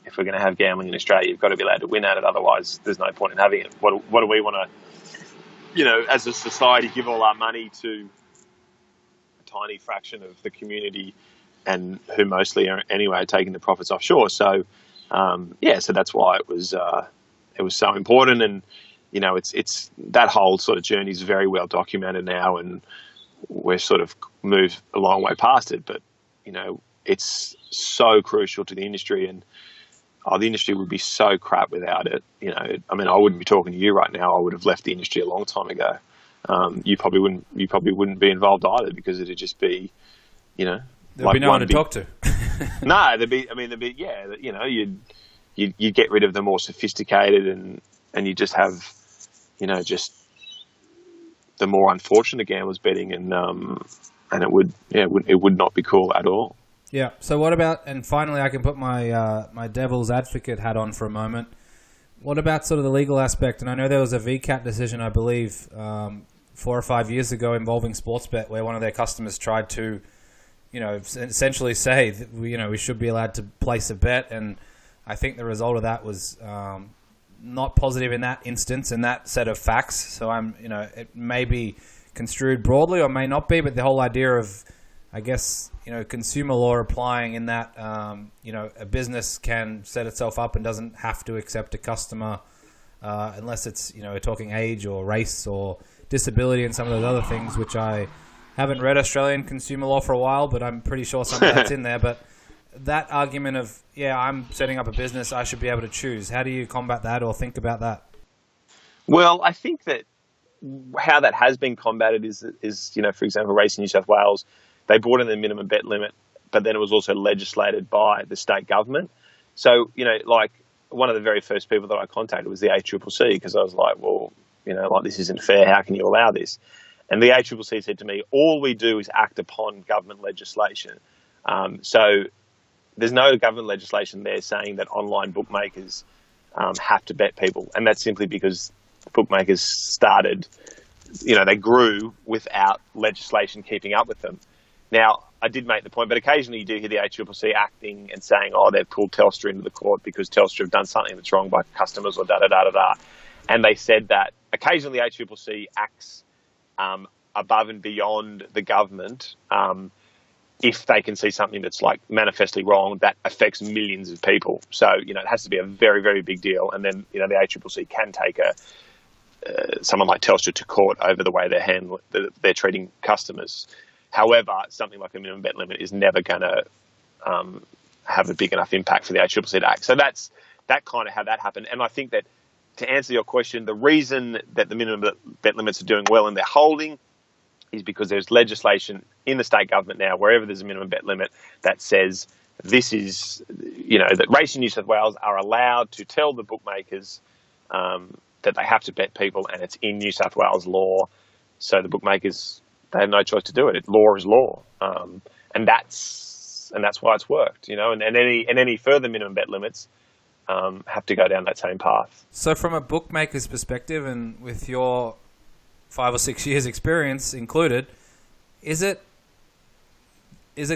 if we're going to have gambling in Australia, you've got to be allowed to win at it. Otherwise, there's no point in having it. What do we want to, as a society, give all our money to a tiny fraction of the community, and who mostly are anyway taking the profits offshore? So, so that's why it was so important, and it's that whole sort of journey is very well documented now, and we've sort of moved a long way past it, but it's so crucial to the industry, and the industry would be so crap without it. I wouldn't be talking to you right now. I would have left the industry a long time ago. You probably wouldn't be involved either, because it'd just be, there'd be no one to talk to. No, you'd get rid of the more sophisticated, and you just have, just the more unfortunate gamblers betting, and it would not be cool at all. Yeah. So what about, and finally I can put my my devil's advocate hat on for a moment. What about sort of the legal aspect? And I know there was a VCAT decision, I believe, 4 or 5 years ago involving Sportsbet, where one of their customers tried to, essentially say that we should be allowed to place a bet, and I think the result of that was not positive in that instance, in that set of facts. So it may be construed broadly or may not be, but the whole idea of, I guess, consumer law applying in that, a business can set itself up and doesn't have to accept a customer unless it's, talking age or race or disability and some of those other things, which I haven't read Australian consumer law for a while, but I'm pretty sure some of that's in there. But that argument of, I'm setting up a business, I should be able to choose. How do you combat that or think about that? Well, I think that how that has been combated is for example, Racing New South Wales, they brought in the minimum bet limit, but then it was also legislated by the state government. So, like one of the very first people that I contacted was the ACCC, because I was like, well, this isn't fair. How can you allow this? And the ACCC said to me, all we do is act upon government legislation. So there's no government legislation there saying that online bookmakers have to bet people. And that's simply because bookmakers started, they grew without legislation keeping up with them. Now, I did make the point, but occasionally you do hear the ACCC acting and saying, they've pulled Telstra into the court because Telstra have done something that's wrong by customers or da-da-da-da-da. And they said that occasionally the ACCC acts above and beyond the government if they can see something that's like manifestly wrong that affects millions of people. So, it has to be a very, very big deal. And then, the ACCC can take someone like Telstra to court over the way they're treating customers. However, something like a minimum bet limit is never going to have a big enough impact for the ACCC to act. So that's kind of how that happened. And I think that, to answer your question, the reason that the minimum bet limits are doing well in their holding is because there's legislation in the state government now, wherever there's a minimum bet limit, that says this is, that Racing New South Wales are allowed to tell the bookmakers that they have to bet people, and it's in New South Wales law. So the bookmakers, they have no choice to do it. Law is law, and that's why it's worked. And any further minimum bet limits have to go down that same path. So from a bookmaker's perspective, and with your 5 or 6 years experience included, is it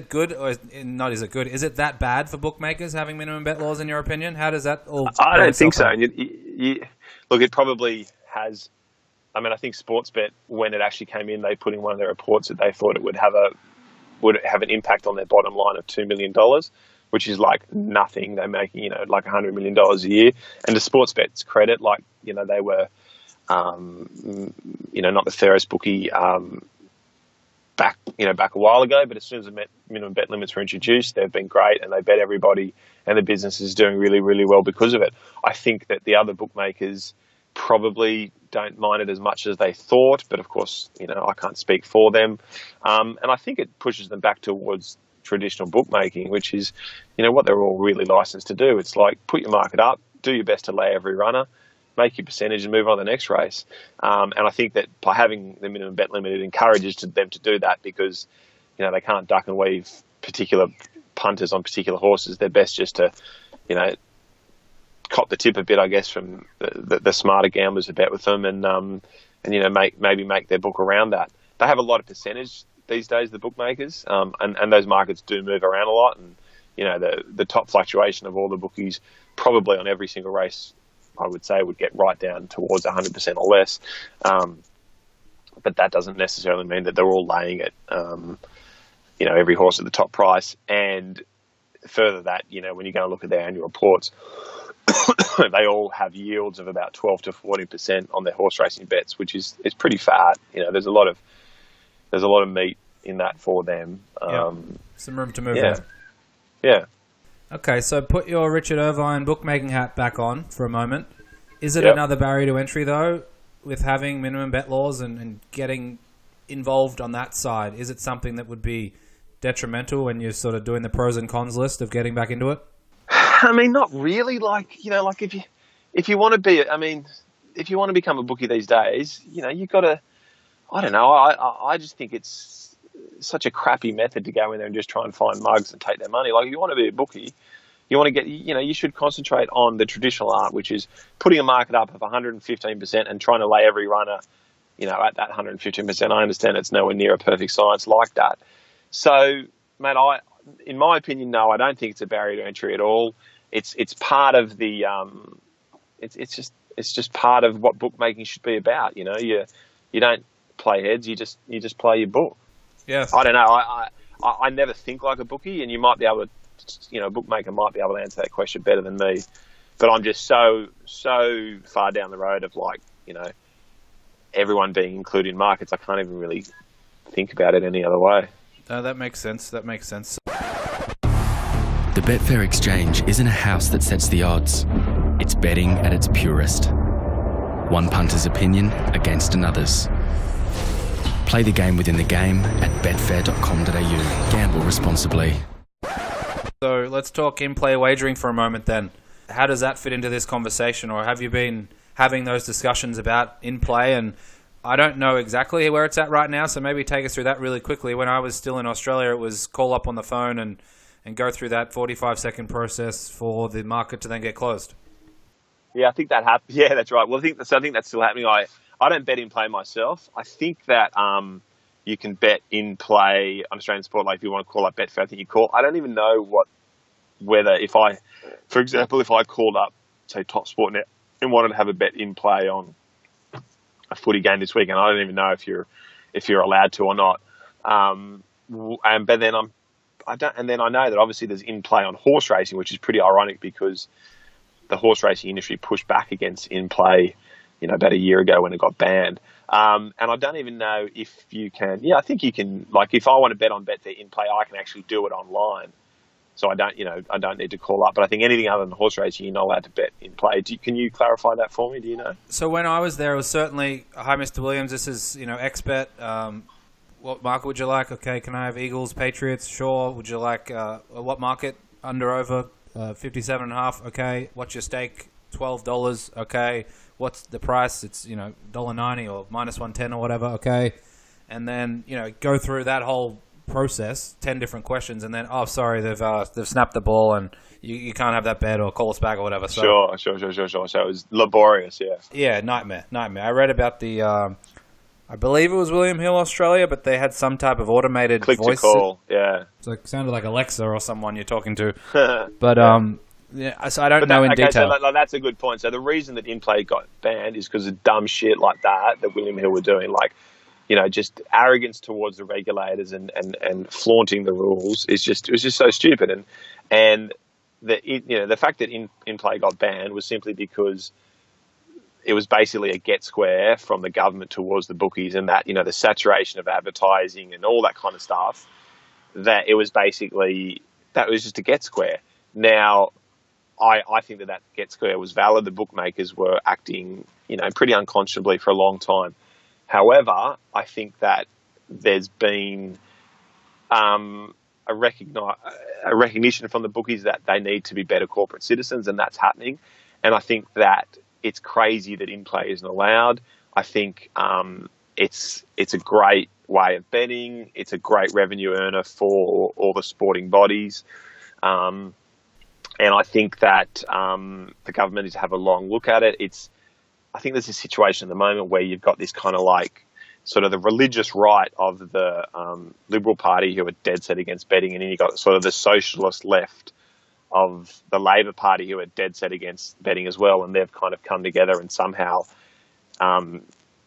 good or not? Is it good? Is it that bad for bookmakers having minimum bet laws, in your opinion? How does that all? I don't think so. Look, it probably has. I mean, I think Sportsbet, when it actually came in, they put in one of their reports that they thought it would have an impact on their bottom line of $2 million, which is like nothing. They're making, like $100 million a year. And to Sportsbet's credit, they were, not the fairest bookie back a while ago, but as soon as the minimum bet limits were introduced, they've been great, and they bet everybody, and the business is doing really, really well because of it. I think that the other bookmakers probably don't mind it as much as they thought, but of course, I can't speak for them. And I think it pushes them back towards traditional bookmaking, which is, what they're all really licensed to do. It's like, put your market up, do your best to lay every runner, make your percentage and move on to the next race. And I think that by having the minimum bet limit, it encourages them to do that because, they can't duck and weave particular punters on particular horses. They're best just to, cop the tip a bit, I guess, from the smarter gamblers who bet with them and maybe make their book around that. They have a lot of percentage these days, the bookmakers, and those markets do move around a lot. And, the top fluctuation of all the bookies probably on every single race, I would say, would get right down towards 100% or less. But that doesn't necessarily mean that they're all laying it, every horse at the top price. And further that, when you go and look at their annual reports, they all have yields of about 12 to 40% on their horse racing bets, which is pretty fat. There's a lot of meat in that for them. Some room to move there. Yeah. Okay, so put your Richard Irvine bookmaking hat back on for a moment. Is it another barrier to entry, though, with having minimum bet laws and getting involved on that side? Is it something that would be detrimental when you're sort of doing the pros and cons list of getting back into it? I mean, not really. If you want to be, if you want to become a bookie these days, you've got to, I don't know. I just think it's, such a crappy method to go in there and just try and find mugs and take their money. Like, if you want to be a bookie, you want to get, you should concentrate on the traditional art, which is putting a market up of 115% and trying to lay every runner, at that 115%. I understand it's nowhere near a perfect science like that. So, mate, in my opinion, no, I don't think it's a barrier to entry at all. It's part of the, it's just part of what bookmaking should be about. You don't play heads, you just play your book. Yes. I don't know. I never think like a bookie, and you might be able to, a bookmaker might be able to answer that question better than me. But I'm just so far down the road of everyone being included in markets, I can't even really think about it any other way. No, that makes sense. The Betfair Exchange isn't a house that sets the odds. It's betting at its purest. One punter's opinion against another's. Play the game within the game at betfair.com.au. Gamble responsibly. So let's talk in-play wagering for a moment then. How does that fit into this conversation, or have you been having those discussions about in-play? And I don't know exactly where it's at right now, so maybe take us through that really quickly. When I was still in Australia, it was call up on the phone and go through that 45-second process for the market to then get closed. Yeah, I think that happened. Yeah, that's right. Well, I think that's still happening. I don't bet in-play myself. I think that you can bet in-play on Australian sport, like if you want to call up Betfair, I think you call. I don't even know for example, if I called up, say, Top Sport Net and wanted to have a bet in-play on a footy game this weekend, I don't even know if you're allowed to or not. But then I know that obviously there's in-play on horse racing, which is pretty ironic because the horse racing industry pushed back against in-play, about a year ago when it got banned. And I don't even know if you can. Yeah, I think you can. Like, if I want to bet on Betfair in-play, I can actually do it online. So I don't need to call up. But I think anything other than horse racing, you're not allowed to bet in-play. Can you clarify that for me? Do you know? So when I was there, it was certainly, hi, Mr. Williams, this is, expert. What market would you like? Okay, can I have Eagles, Patriots? Sure. Would you like, what market? Under, over, 57.5. Okay. What's your stake? $12. Okay. What's the price? It's, $1.90 or minus 110 or whatever. Okay. And then, go through that whole process, 10 different questions, and then, oh, sorry, they've snapped the ball and you can't have that bet, or call us back or whatever. So, sure. So it was laborious, yeah. Yeah, nightmare. I read about the, I believe it was William Hill, Australia, but they had some type of automated click voice. To call, yeah. So it sounded like Alexa or someone you're talking to. But, yeah, so I don't know in detail. So that's a good point. So the reason that in-play got banned is because of dumb shit like that William Hill were doing, like, just arrogance towards the regulators and flaunting the rules it was just so stupid. And the fact that in-play got banned was simply because it was basically a get square from the government towards the bookies, and that, the saturation of advertising and all that kind of stuff, that it was basically, that was just a get square. Now, I think that get square was valid. The bookmakers were acting, pretty unconscionably for a long time. However, I think that there's been a recognition from the bookies that they need to be better corporate citizens, and that's happening. And I think that it's crazy that in-play isn't allowed. I think it's a great way of betting. It's a great revenue earner for all the sporting bodies. And I think that the government needs to have a long look at it. I think there's a situation at the moment where you've got this kind of like sort of the religious right of the Liberal Party who are dead set against betting, and then you've got sort of the socialist left of the Labor Party who are dead set against betting as well, and they've kind of come together and somehow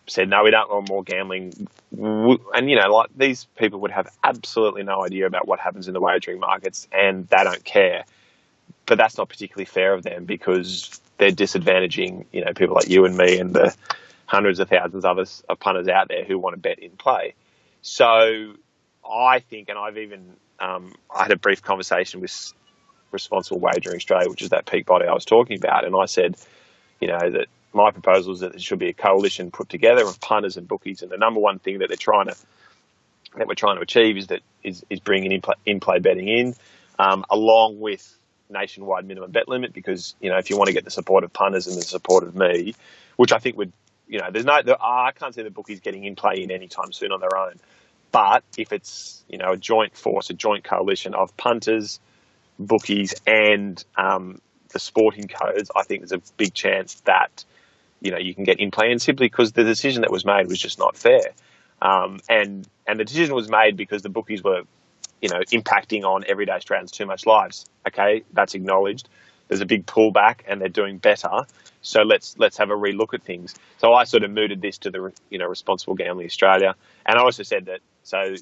said, no, we don't want more gambling. And, like, these people would have absolutely no idea about what happens in the wagering markets, and they don't care. But that's not particularly fair of them, because they're disadvantaging, people like you and me and the hundreds of thousands of punters out there who want to bet in play. So I think, and I've even I had a brief conversation with Responsible Wagering Australia, which is that peak body I was talking about, and I said, that my proposal is that there should be a coalition put together of punters and bookies, and the number one thing that we're trying to achieve is bringing in-play betting in, along with nationwide minimum bet limit, because if you want to get the support of punters and the support of me, which I think would, I can't see the bookies getting in play in any time soon on their own, But if it's, a joint force, a joint coalition of punters, bookies, and the sporting codes, I think there's a big chance that, you can get in play, and simply because the decision that was made was just not fair. And the decision was made because the bookies were, impacting on everyday Australians too much lives. Okay, that's acknowledged. There's a big pullback, and they're doing better. So let's have a relook at things. So I sort of mooted this to the Responsible Gambling Australia, and I also said that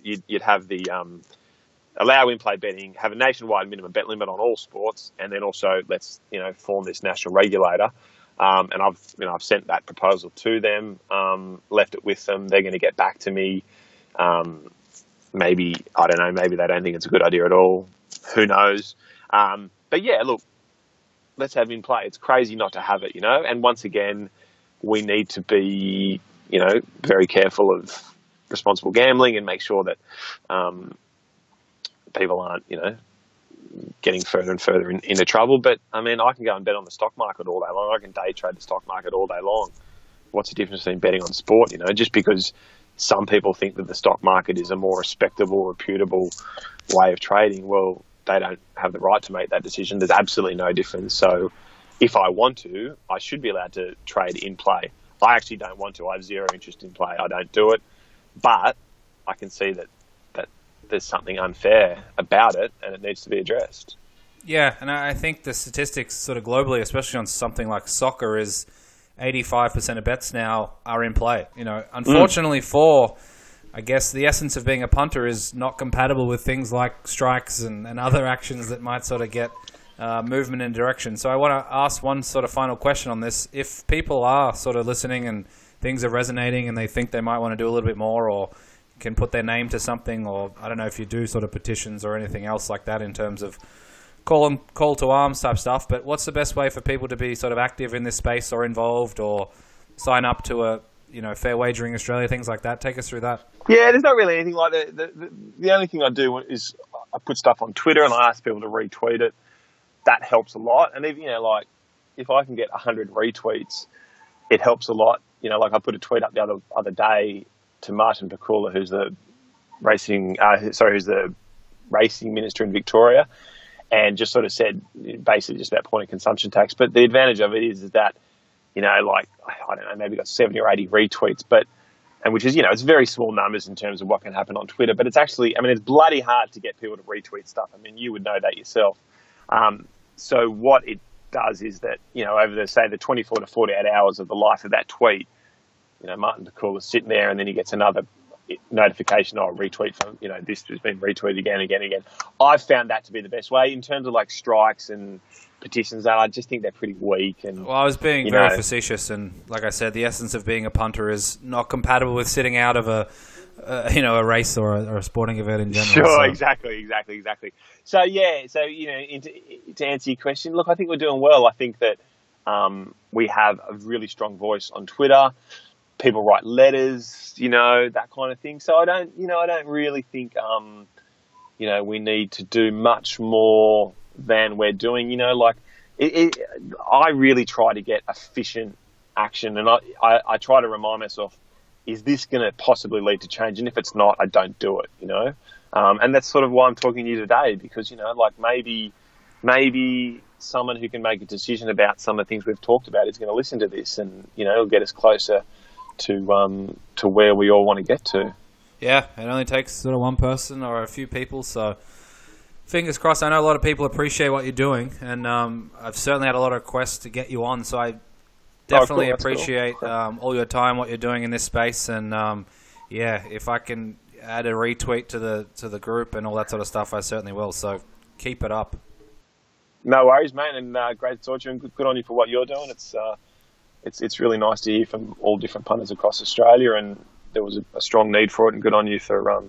you'd have the allow in-play betting, have a nationwide minimum bet limit on all sports, and then also let's form this national regulator. And I've sent that proposal to them, left it with them. They're going to get back to me. Maybe, I don't know, maybe they don't think it's a good idea at all. Who knows? But yeah, look, let's have in play. It's crazy not to have it, And once again, we need to be, very careful of responsible gambling and make sure that people aren't, getting further and further into trouble. But, I can go and bet on the stock market all day long. I can day trade the stock market all day long. What's the difference between betting on sport, Just because some people think that the stock market is a more respectable, reputable way of trading, well, they don't have the right to make that decision. There's absolutely no difference. So if I want to, I should be allowed to trade in play. I actually don't want to. I have zero interest in play. I don't do it. But I can see that there's something unfair about it, and it needs to be addressed. Yeah, and I think the statistics sort of globally, especially on something like soccer, is 85% of bets now are in play. Unfortunately for, I guess, the essence of being a punter is not compatible with things like strikes and other actions that might sort of get movement in direction. So I want to ask one sort of final question on this. If people are sort of listening and things are resonating and they think they might want to do a little bit more or can put their name to something, or I don't know if you do sort of petitions or anything else like that in terms of call to arms type stuff, but what's the best way for people to be sort of active in this space or involved or sign up to a Fair Wagering Australia, things like that? Take us through that. Yeah, there's not really anything like that. The only thing I do is I put stuff on Twitter and I ask people to retweet it. That helps a lot. And even, if I can get 100 retweets, it helps a lot. I put a tweet up the other day to Martin Pakula, who's the racing minister in Victoria, and just sort of said basically just about point of consumption tax. But the advantage of it is that, I don't know, maybe got 70 or 80 retweets, and which is, it's very small numbers in terms of what can happen on Twitter. But it's actually, it's bloody hard to get people to retweet stuff. You would know that yourself. So what it does is that, over the 24 to 48 hours of the life of that tweet, Martin Pakula's sitting there and then he gets another notification, retweet from, this has been retweeted again. I've found that to be the best way in terms of like strikes and petitions. That I just think they're pretty weak. And well, I was being very facetious, and like I said, the essence of being a punter is not compatible with sitting out of a race or a sporting event in general. Sure, so. Exactly. So to answer your question, look, I think we're doing well. I think that we have a really strong voice on Twitter. People write letters, that kind of thing. So I don't really think, we need to do much more than we're doing. I really try to get efficient action, and I try to remind myself, is this going to possibly lead to change? And if it's not, I don't do it, and that's sort of why I'm talking to you today, because, maybe someone who can make a decision about some of the things we've talked about is going to listen to this, and, it'll get us closer to where we all want to get to. Yeah, it only takes sort of one person or a few people, so fingers crossed. I know a lot of people appreciate what you're doing, and I've certainly had a lot of requests to get you on, so I definitely appreciate all your time, what you're doing in this space, and if I can add a retweet to the group and all that sort of stuff, I certainly will, so keep it up. No worries, mate, and great to talk to you, and good on you for what you're doing. It's really nice to hear from all different punters across Australia, and there was a strong need for it, and good on you for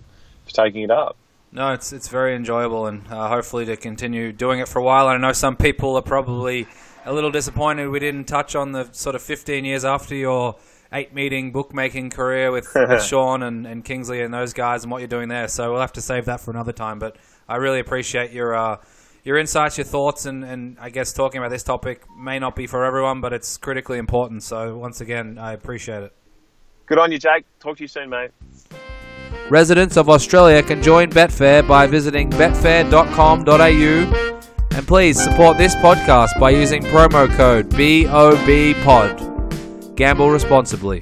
taking it up. No, it's very enjoyable, and hopefully to continue doing it for a while. And I know some people are probably a little disappointed we didn't touch on the sort of 15 years after your 8-meeting bookmaking career with Sean and Kingsley and those guys and what you're doing there. So we'll have to save that for another time. But I really appreciate your insights, your thoughts, and I guess talking about this topic may not be for everyone, but it's critically important. So once again, I appreciate it. Good on you, Jake. Talk to you soon, mate. Residents of Australia can join Betfair by visiting betfair.com.au, and please support this podcast by using promo code BOBPOD. Gamble responsibly.